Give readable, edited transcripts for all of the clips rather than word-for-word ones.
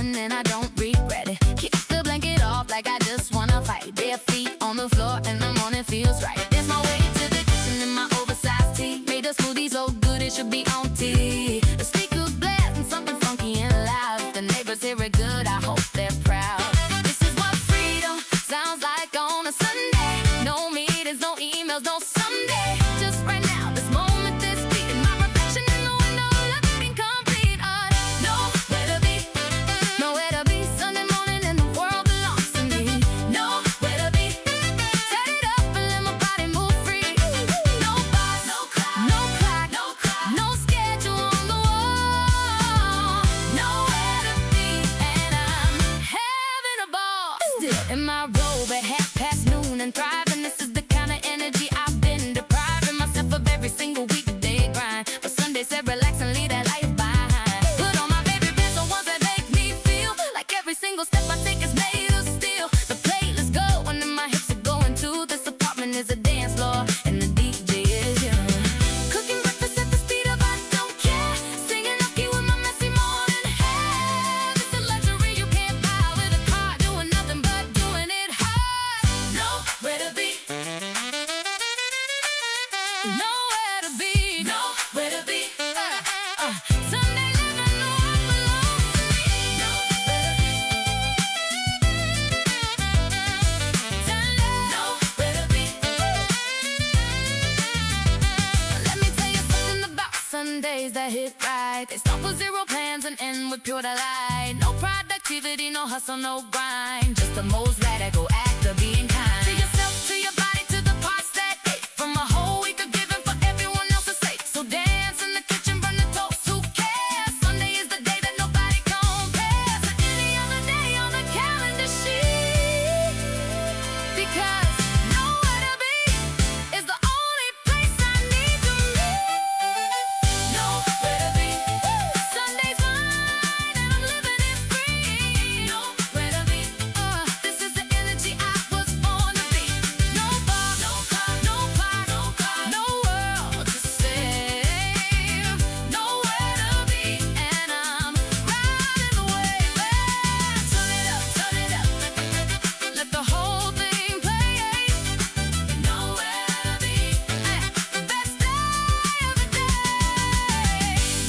done and I don't regret it. Kick the blanket off like I just wanna fight. Bare feet on the floor and the morning feels right. There's my way to the kitchen in my oversized tee. Made the smoothie so good it should be on tea. The speaker's blasting something funky and loud. The neighbors hear it good, I hope they're proud. This is what freedom sounds like on a Sunday. No meetings, no emails, no Sunday. Just right now, this moment, this beat, and my reflection in the window, looking complete. Nowhere to be, nowhere to be. Sunday morning and the world belongs to me. Nowhere to be. Set it up and let my body move free. No boss, no clock, no schedule on the wall. Nowhere to be, and I'm having a ball. Still in my robe at noon and thriving. This is the kind of energy I've been depriving myself of every single weekday grind. But Sunday said relax and leave that life behind. Put on my favorite pants, the ones that make me feel like every single step I take is made of steel. The playlist going and my hips are going too. This apartment is a dance floor and the DJ is you. Cooking breakfast at the speed of I don't care. Singing up key with my messy morning hair. It's a luxury you can't buy with a car. Doing nothing but doing it hard. Nowhere to be. Nowhere to be. Nowhere to be. Sunday living, no one belongs to me. Nowhere to be. Sunday, nowhere to be. Let me tell you something about Sundays that hit right. They start with zero plans and end with pure delight. No productivity, no hustle, no grind. Just the most radical act of being kind. To yourself, to your body, to the parts that ache. From a whole week of giving for everyone else's sake. So dance in the kitchen, burn the toast, who cares? Sunday is the day that nobody compares to any other day on the calendar sheet. Because nowhere to be is the only place I need to be. Nowhere to be. Sunday's mine and I'm living it free. Nowhere to be. This is the energy I was born to be. No bar, no car, no plot, no car, no world to save. Nowhere to be, and I'm riding the wave. Turn it up, turn it up. Let the whole thing play. Nowhere to be. The best day of the day.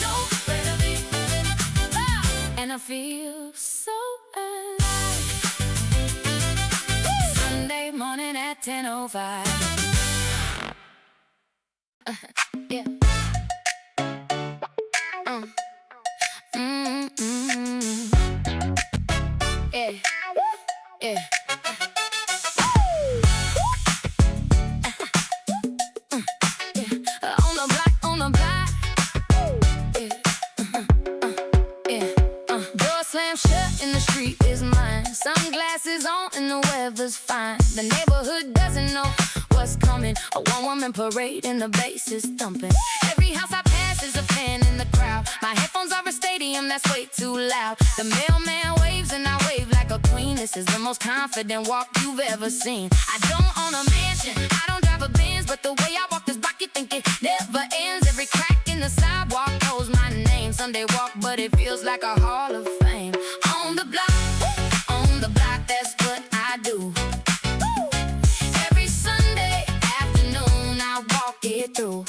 Nowhere to be. And I feel so alive. Sunday morning at 10:05. Yeah. Yeah. Yeah. On the block, on the block. Door slam shut and the street is mine. Sunglasses on and the weather's fine. The neighborhood doesn't know what's coming. A one-woman parade and the bass is thumping. Every house I pass is a fan in the crowd. My headphones are a stadium that's way too loud. The mailman waves and I wave like a queen. This is the most confident walk you've ever seen. I don't own a mansion, I don't drive a Benz, but the way I walk this block you think it never ends. Every crack in the sidewalk knows my name. Sunday walk but it feels like a hall of fame. On the block, that's what I do. Every Sunday afternoon I walk it through.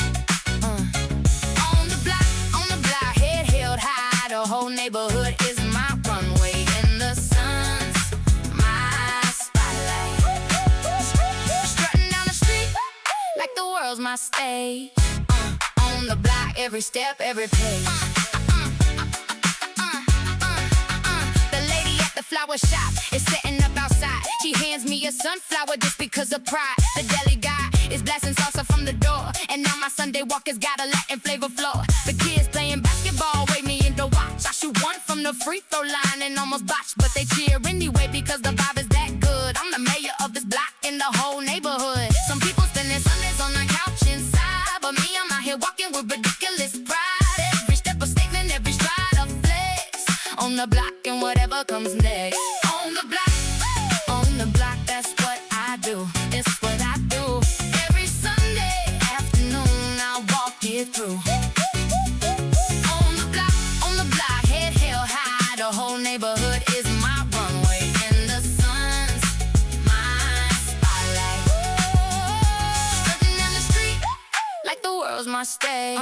On the block, head held high. The whole neighborhood is my runway, and the sun's my spotlight. Strutting down the street like the world's my stage. On the block, every step, every page. The lady at the flower shop is setting up outside. She hands me a sunflower just because of pride. The deli guy is blasting salsa from the door, and now my Sunday walk has got a Latin flavor floor. The kids playing basketball wait me in to watch. I shoot one from the free throw line and almost botch, but they cheer anyway because the vibe is that good. I'm the mayor of this block in the whole neighborhood. Some people spending Sundays on the couch inside, but me, I'm out here walking with ridiculous pride. Every step a statement, every stride a flex. On the block and whatever comes next. On the block, that's what I do. It's what I do. Every Sunday afternoon I walk it through. On the block, head held high. The whole neighborhood neighborhood is my runway, and the sun's my spotlight. Strutting down the street like the world's my stage.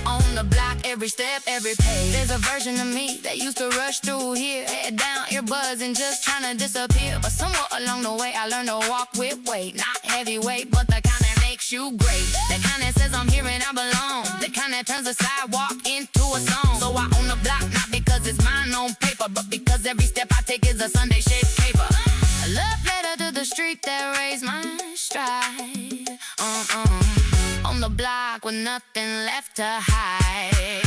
On the block, every step, every page. There's a version of me that used to rush through here, head down, earbuds, and just trying to disappear. But somewhere along the way, I learned to walk with weight. Not heavyweight, but the kind that makes you great. The kind that says I'm here and I belong. The kind that turns the sidewalk into a song. So I own the block, not because it's mine on paper, but because every step I take is a Sunday-shaped paper. A love letter to the street that raised my stride. On the block with nothing left to hide.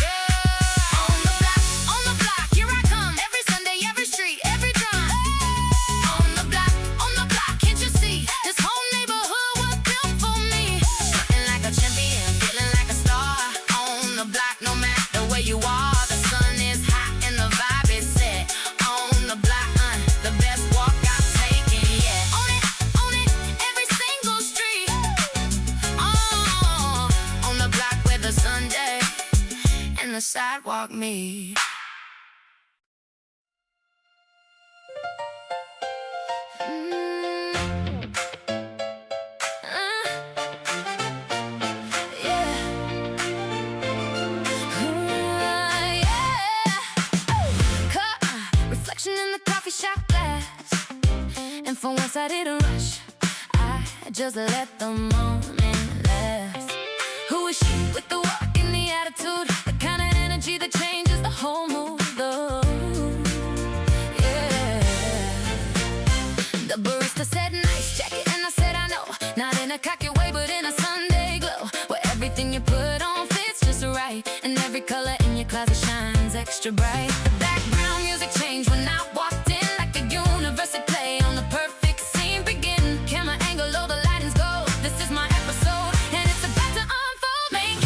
On the block, here I come. Every Sunday, every street, every drum. On the block, can't you see? This whole neighborhood was built for me. Strutting like a champion, feeling like a star. On the block, no matter where you are, the sun is hot and the vibe is set. On the block, the best walk I've taken yet. On it, every single street. On the block where the Sunday and the sidewalk meet. Reflection in the coffee shop glass, and for once I didn't rush. I just let the moment last. Who is she with the walk and the attitude? The kind of energy that changes the whole mood. Yeah. The barista said nice jacket, and I said I know. Not in a cocky way, but in a Sunday glow, where everything you put on fits just right, and every color in your closet shines extra bright. The background music changed when I walked in, like a university play on the perfect scene begin. Camera angle, low, the lighting's gold. This is my episode, and it's about to unfold. Main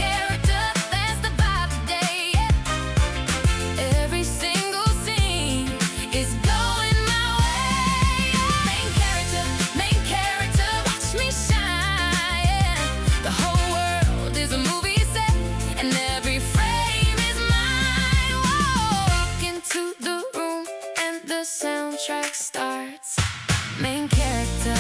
character, that's the vibe today. Yeah. Every single scene is going my way. Main character, watch me shine. Yeah. The whole world is a movie set, and every frame is mine. Whoa. Walk into the room and the soundtrack starts. Main character,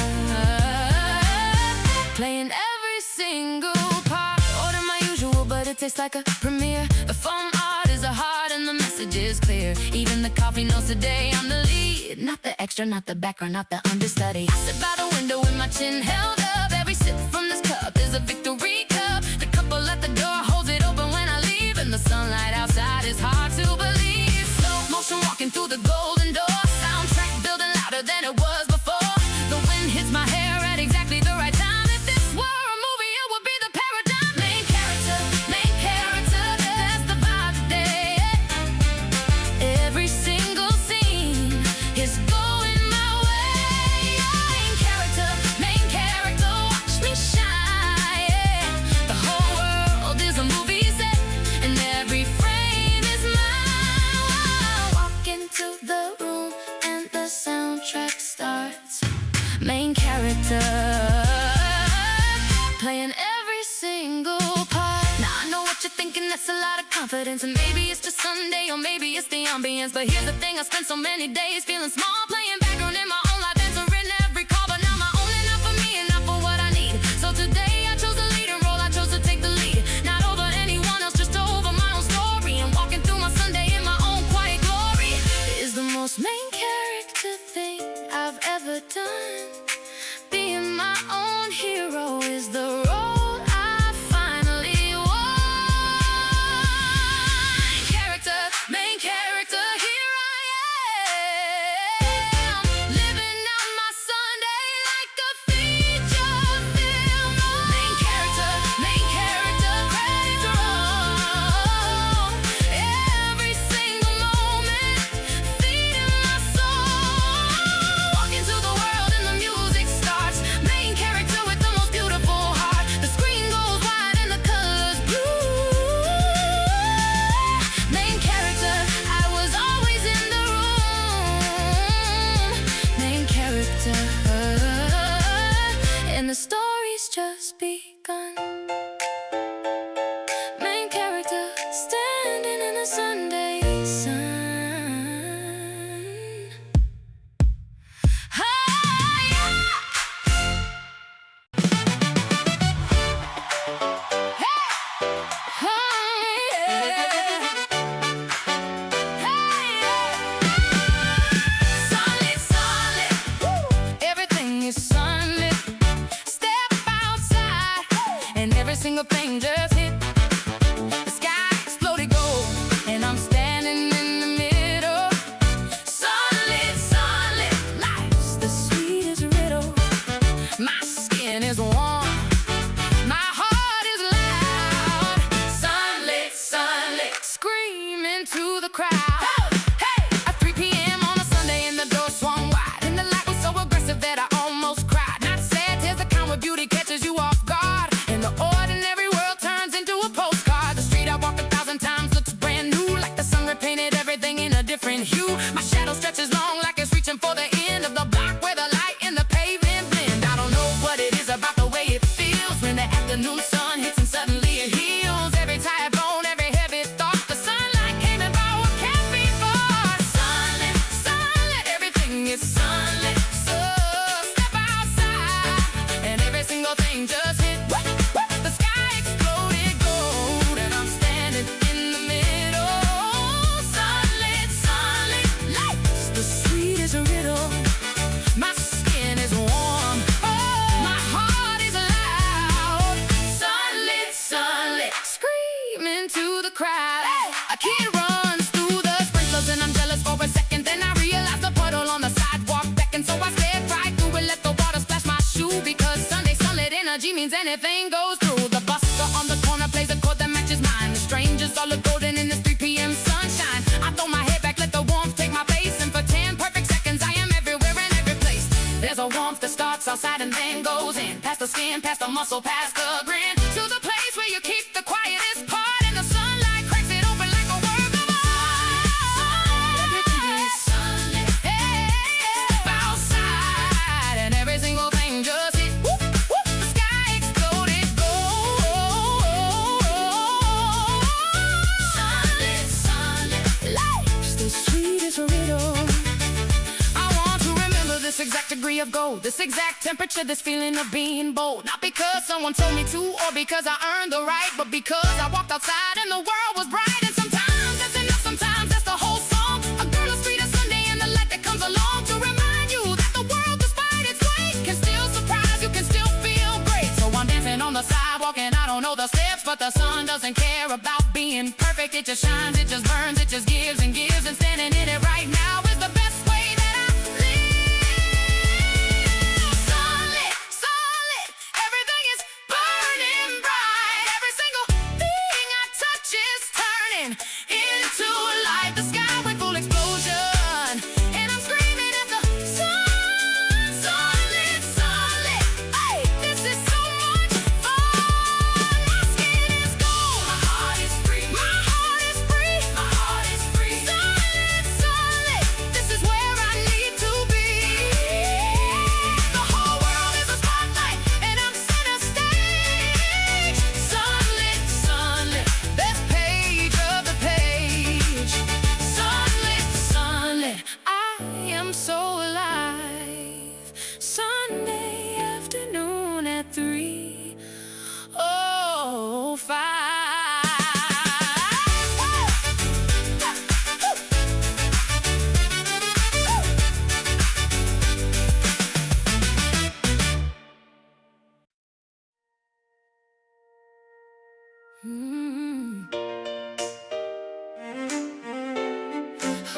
playing every single part. Order my usual, but it tastes like a premiere. The foam art is a heart and the message is clear. Even the coffee knows today I'm the lead. Not the extra, not the background, not the understudy. I sit by the window with my chin held up. Every sip from this cup is a victory cup. The couple at the door holds it open when I leave, and the sunlight outside is hard to believe. Slow motion walking through the golden door. Soundtrack building louder than it was before. The wind hits my hair at exactly the right time. If this were a movie, it would be the paradigm. Main character, that's the vibe today. Every single scene is going my way. Main character, watch me shine. Yeah. The whole world is a movie set, and every frame is mine. Walk into the room and the soundtrack starts. Main character, playing every single part. Now I know what you're thinking, that's a lot of confidence, and maybe it's just Sunday, or maybe it's the ambience. But here's the thing, I spent so many days feeling small, playing background in my own life, answering every call. But now my own, enough for me, enough for what I need. So today I chose the leading role, I chose to take the lead. Not over anyone else, just over my own story. And walking through my Sunday in my own quiet glory is the most main character thing I've ever done. Being my own hero is the role I finally won. Main character, here I am. a different hue. My shadow stretches long like it's reaching for the end of the block where the light and the pavement blend. I don't know what it is about the way it feels when the afternoon sun hits and suddenly it heals every tired bone, every heavy thought. The sunlight came and brought what can't be bought. Sunlit, sunlit, everything is sunlit. So step outside and every single thing just hit. The sky exploded gold and I'm standing in the middle. Sunlit, sunlit, life's the sweetest riddle. My skin is warm, my heart is loud. Sunlit, sunlit, screaming to the crowd. A kid runs through the sprinklers and I'm jealous for a second. Then I realize the puddle on the sidewalk beckons. So I stared right through it, let the water splash my shoe. Because Sunday sunlit energy means anything goes through. The busker on the corner plays a chord that matches mine. The strangers all look golden in this 3 p.m. sunshine. I throw my head back, let the warmth take my place. And for 10 perfect seconds I am everywhere and every place. There's a warmth that starts outside and then goes in. Past the skin, past the muscle, past the grin. To the place where you keep the quietest part. And the sunlight cracks it open like a work of art. Everything is sunlit. Hey, step outside and every single thing just hit. Whoop, whoop. The sky exploded gold. Sunlit, sunlit, life's the sweetest riddle. I want to remember this exact degree of gold, this exact temperature, this feeling of being bold. Not because someone told me to or because I earned the right, but because I walked outside and the world was bright. And sometimes that's enough, sometimes that's the whole song. A girl is sweet as Sunday and the light that comes along to remind you that the world, despite its weight, can still surprise you, can still feel great. So I'm dancing on the sidewalk and I don't know the steps, but the sun doesn't care about being perfect. It just shines, it just burns, it just gives and gives. And standing in it right now is the best way that I live. Sunlit, sunlit, everything is burning bright. Every single thing I touch is turning into light. The sky went full explosion and I'm screaming at the sun. Sunlit, sunlit, hey, this is so much fun. My skin is gold, my heart is free. My heart is free, my heart is free. Sunlit, sunlit, this is where I need to be. The whole world is a spotlight and I'm center stage. Sunlit, sunlit, best page of the page. Sunlit, sunlit, I am so alive. Sunday afternoon at 3:05.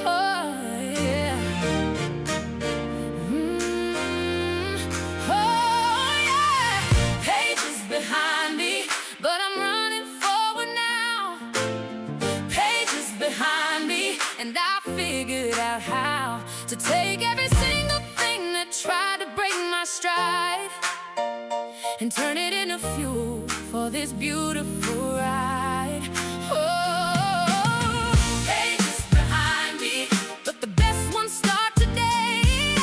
Oh, yeah. Oh, yeah. Pages behind me, but I'm running forward now. Pages behind me, and I figured out how to take every single thing that tried to break my stride and turn it into fuel for this beautiful ride. Oh, pages behind me, but the best ones start today.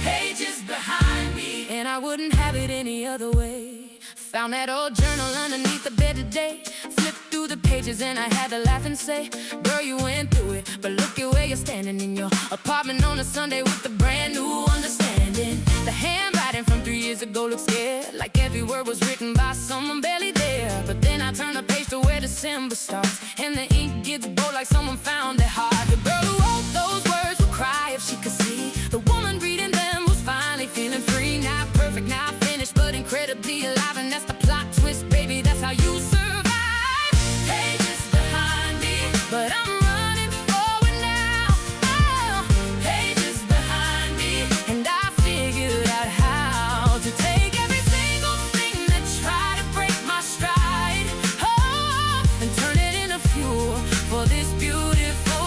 Pages behind me, and I wouldn't have it any other way. Found that old journal underneath the bed today. Flipped through the pages and I had to laugh and say, girl, you went through it, but look at where you're standing in your apartment on a Sunday with a brand new understanding. The handwriting from 3 years ago looks scared, like every word was written by someone barely there. But then I turn the page to where December starts, and the ink gets bold like someone found it hard. The girl who wrote those words would cry if she could see. The woman reading them was finally feeling free. Not perfect, not finished, but incredibly alive. And that's the plot twist, baby, that's how you survive. Pages behind me, but I'm running forward now. Oh, pages behind me, and I figured out how to take every single thing that tried to break my stride, oh, and turn it into fuel for this beautiful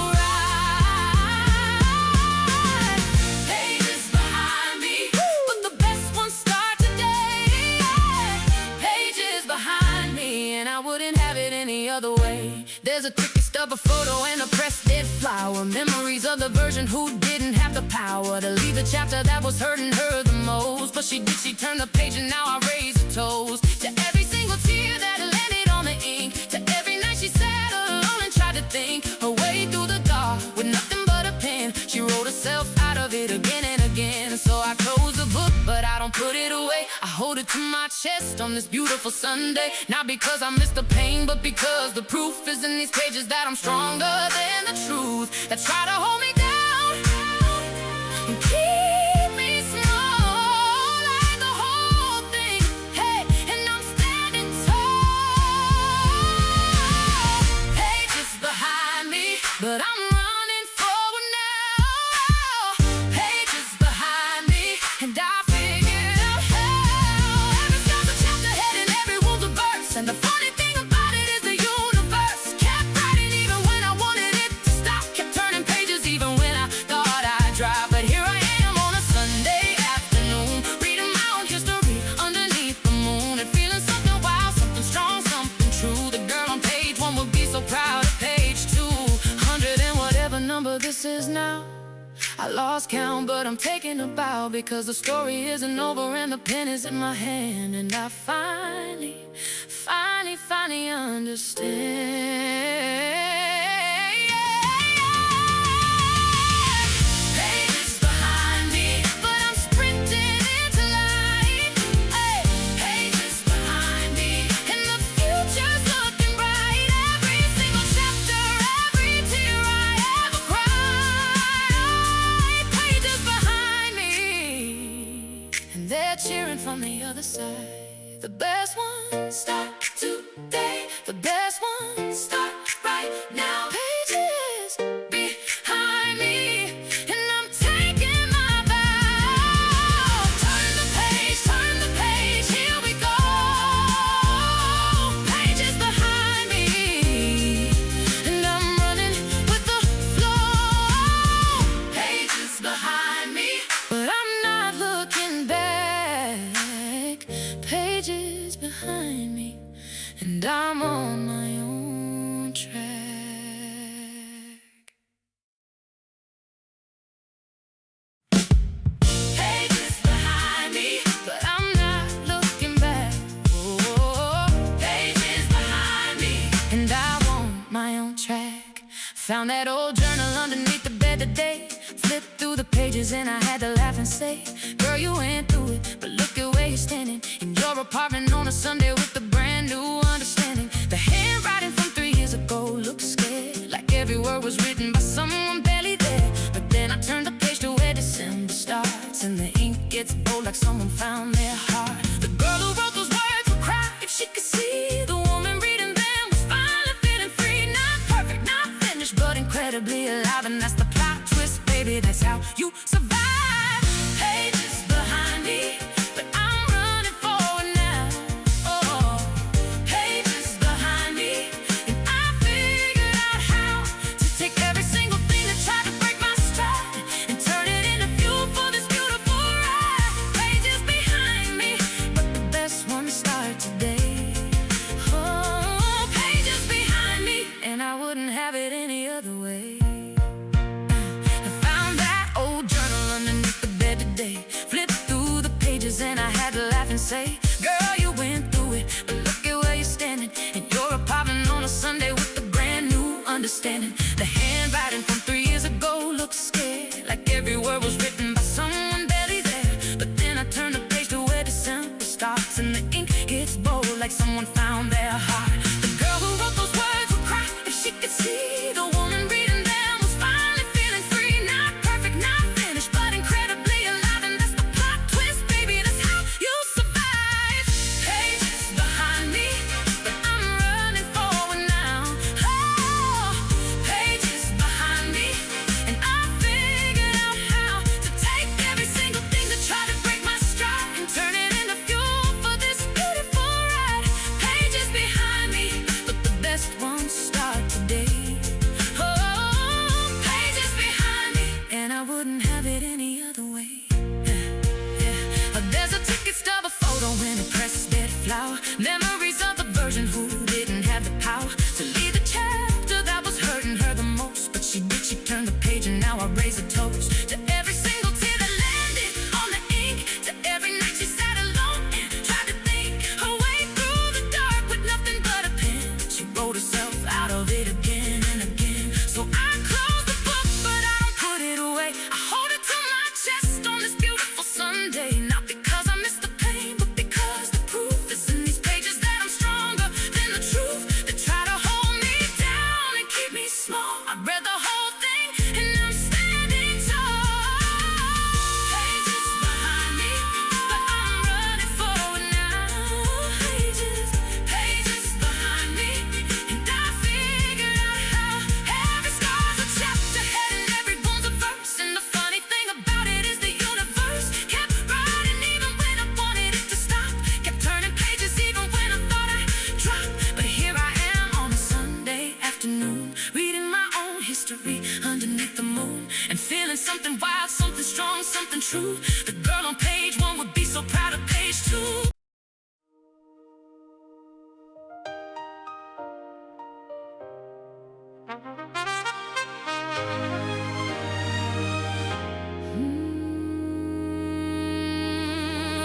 ride. Pages behind me, but the best ones start today. Pages behind me, and I wouldn't have it any other way. There's a tricky stub, a photo, and a pressed dead flower hour. Memories of the version who didn't have the power to leave the chapter that was hurting her the most. But she did, she turned the page and now I raise a toast to every single tear that landed on the ink, to every night she sat alone and tried to think her way through the dark with nothing but a pen. She wrote herself out of it again and again. So I close the book, but I don't put it away. I hold it to my chest on this beautiful Sunday. Not because I miss the pain, but because the proof is in these pages that I'm stronger than the truth that try to hold me down and keep me small. Like the whole thing, hey, and I'm standing tall. Pages behind me, but I'm running forward now. Pages behind me, and I figured out how every song's a chapter head and every one's a verse. And the funny thing about it is the universe kept writing even when I wanted it to stop. Kept turning pages even when I thought I'd drop. But here I am on a Sunday afternoon, reading my own history underneath the moon, and feeling something wild, something strong, something true. The girl on page 1 would be so proud of page 200 and whatever number this is now. I lost count, but I'm taking a bow, because the story isn't over and the pen is in my hand. And I finally understand. Pages behind me, but I'm sprinting into light. Hey, pages behind me, and the future's looking bright. Every single chapter, every tear I ever cried. Pages behind me, and they're cheering from the other side. The best ones start today, the best ones start right now. Pages behind me, and I'm taking my bow. Turn the page, here we go. Pages behind me, and I'm running with the flow. Pages behind me, but I'm not looking back. Pages behind me, and I'm on my own track. Pages behind me, but I'm not looking back. Oh, pages behind me, and I'm on my own track. Found that old journal underneath the bed today. Flipped through the pages and I had to laugh and say, girl, you went through it, but look at where you're standing in your apartment on a Sunday with a brand new understanding. The handwriting from 3 years ago looks scared, like every word was written by someone barely there. But then I turned the page to where December starts, and the ink gets bold like someone found their heart. The girl who wrote those words would cry if she could see the woman reading them was finally feeling free. Not perfect, not finished, but incredibly alive. And that's the plot twist, baby, that's how you survive. Pages behind me, but I'm running forward now. Oh, pages behind me, and I figured out how to take every single thing that tried to break my stride and turn it into fuel for this beautiful ride. Pages behind me, but the best ones start today. Oh, pages behind me, and I wouldn't have it any other way. And I had to laugh and say, girl, you went through it, but look at where you're standing in your apartment on a Sunday with a brand new understanding. The handwriting from 3 years ago looks scared, like every word was written by someone barely there. But then I turned the page to where December starts, and the ink gets bold like someone found their heart. The girl who wrote those words would cry if she could see the woman reading them was finally feeling free. Not perfect, not finished, but incredibly alive. And that's the plot twist, baby, that's how you survive. and feeling something wild, something strong, something true. The girl on page 1 would be so proud of page 2.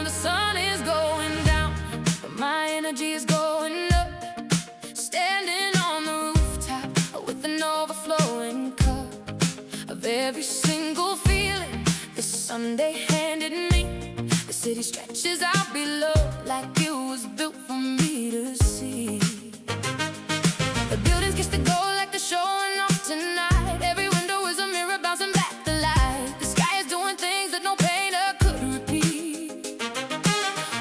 The sun is going down, but my energy is going up. Standing on the rooftop with an overflowing cup of every single feeling the Sunday handed me. The city stretches out below like it was built for me to see. The buildings kiss the gold like they're showing off tonight. Every window is a mirror bouncing back the light. The sky is doing things that no painter could repeat.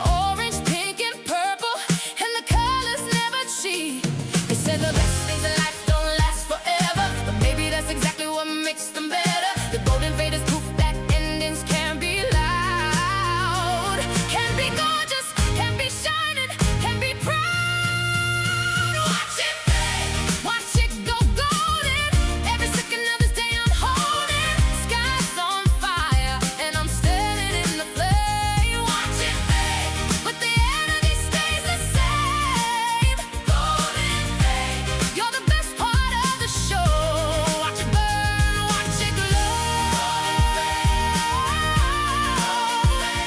Orange, pink, and purple, and the colors never cheat. They said the best things in life don't last forever, but maybe that's exactly what makes them better. The golden fade is proof that endings can be loud, can be gorgeous, can be shining, can be proud. Watch it fade, watch it go golden. Every second of this day I'm holding. Sky's on fire and I'm standing in the flame. Watch it fade, but the energy stays the same. Golden fade, you're the best part of the show. Watch it burn, watch it glow.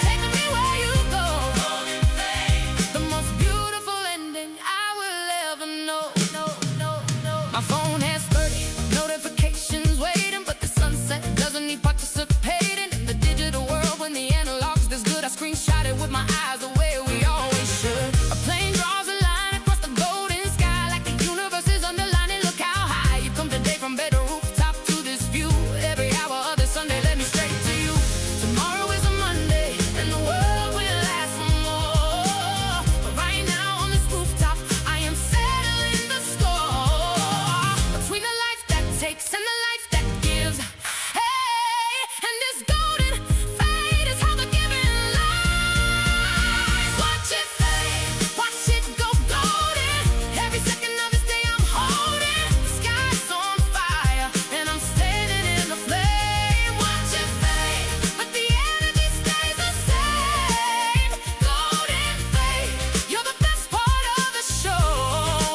Taking me where you go. The most beautiful ending I will ever know. My phone has 30 notifications waiting, but the sunset doesn't need participating. In the digital world, when the analog's this good, I screenshot it with my eyes the way we always should. A plane draws a line across the golden sky like the universe is underlining. Look how high you've come today, from bed to rooftop to this view. Every hour of this Sunday led me straight to you. Tomorrow is a Monday and the world will last for more. But right now on this rooftop, I am settling the score between the life that takes and the life that gives. Hey, and this golden fade is how the giving lies. Watch it fade, watch it go golden. Every second of this day I'm holding. The sky's on fire and I'm standing in the flame. Watch it fade, but the energy stays the same. Golden fade, you're the best part of the show.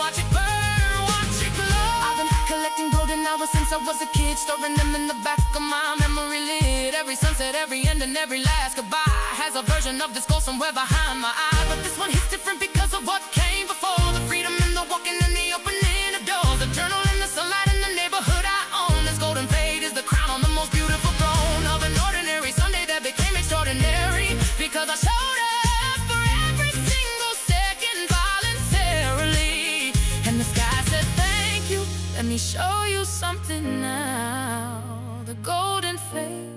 Watch it burn, watch it glow. I've been collecting golden hours since I was a kid, storing them in the back of my memory lid. Every sunset, every end, and every last goodbye has a version of this goal somewhere behind my eye. But this one hits different because of what came before. The freedom in the walking and the opening of doors. The journal in the sunlight in the neighborhood I own. This golden fade is the crown on the most beautiful throne of an ordinary Sunday that became extraordinary because I showed up for every single second voluntarily. And the sky said thank you, let me show you something now. The golden fade,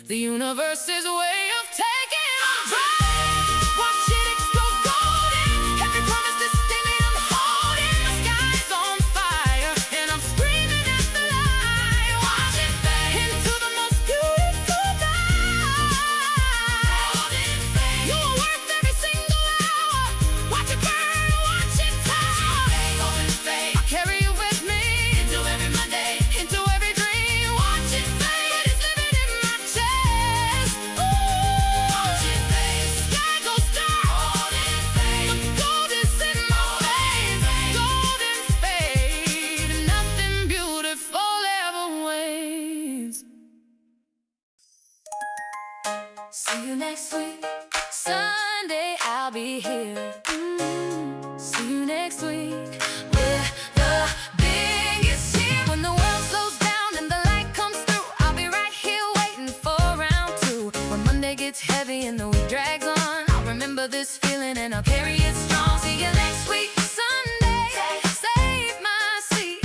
the universe's way of taking on pride. Watch it explode golden. Every promise this day made I'm holding. The sky's on fire and I'm screaming at the light. Watch it fade into the most beautiful night. Golden fade, you're worth every single hour. Watch it burn, watch it tower. Golden fade, I carry you with me into every Monday, into every dream. Watch it fade, it's living in my chest. Ooh, watch it fade, sky goes dark. Golden fade, the gold is in my veins. Golden fade, nothing beautiful ever wanes. See you next week, Sunday I'll be here. See you next week, where the biggest cheer. When the world slows down and the light comes through, I'll be right here waiting for round 2. When Monday gets heavy and the week drags on, I'll remember this feeling and I'll carry it strong. See you next week, Sunday, save my seat.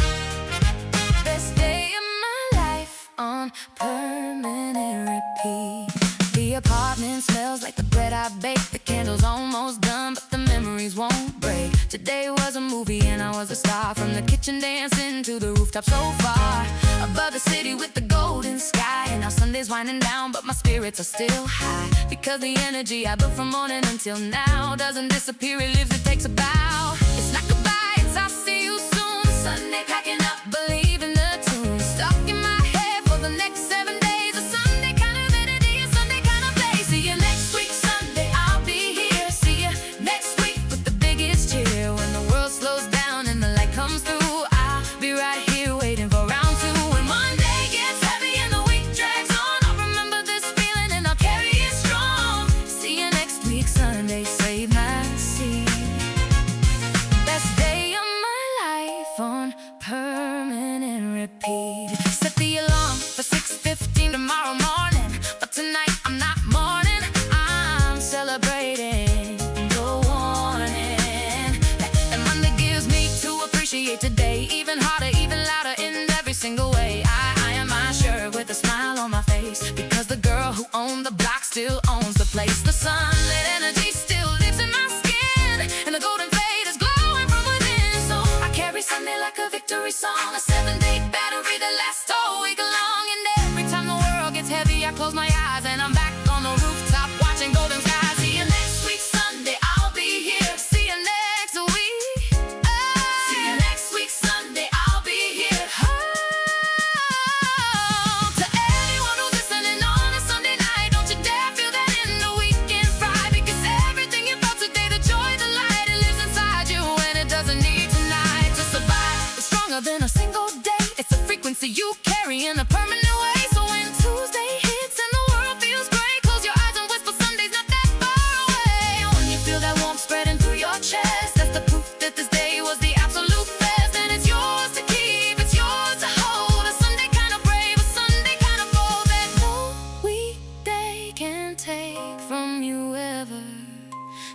Best day of my life on permanent repeat. The apartment smells like the bread I baked. The candle's almost done, but the memories won't break. Today was a movie and I was a star. From the kitchen dancing to the rooftop so far. Above the city with the golden sky. And now Sunday's winding down, but my spirits are still high. Because the energy I built from morning until now doesn't disappear, it lives, it takes a bow. It's not goodbye, it's I'll see you soon. Sunday packing up, believe in the tune. Stuck in my head place. The sunlit energy still lives in my skin, and the golden fade is glowing from within. So I carry Sunday like a victory song, a 7-day battery that lasts all week long. And every time the world gets heavy, I close my eyes and I'm back on the rooftop watching golden skies. See you next week Sunday, I'll be here. See you next week. See you next week Sunday, I'll be here. To anyone who's listening on a Sunday night, don't you dare feel that in the weekend fright, because everything you felt today, the joy, the light, it lives inside you, and it doesn't need tonight to survive. It's stronger than a single day. It's a frequency you carry in a permanent way. So when Tuesday hits and the world feels gray, close your eyes and whisper Sunday's not that far away. When you feel that warmth spreading through your chest, that's the proof that this day was the absolute best. And it's yours to keep, it's yours to hold. A Sunday kind of brave, a Sunday kind of bold, that no weekday can take from you ever.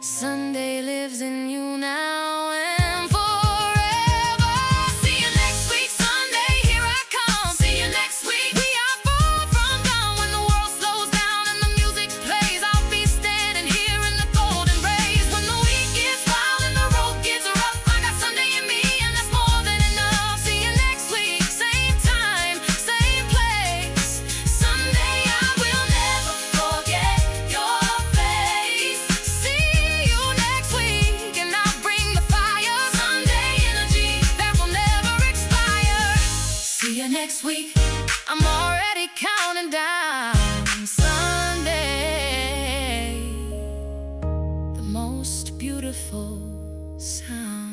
Sunday lives in you now and forever. See you next week Sunday, here I come. See you next week. We are far from done. When the world slows down and the music plays, I'll be standing here in the golden rays. When the week gets wild and the road gets rough, I got Sunday in me, and that's more than enough. See you next week, same time, same place. Sunday, I will never forget your face. See you next week, and I'll bring the fire. Sunday energy that will never expire. See you next week. I'm already counting down. Sunday, the most beautiful sound.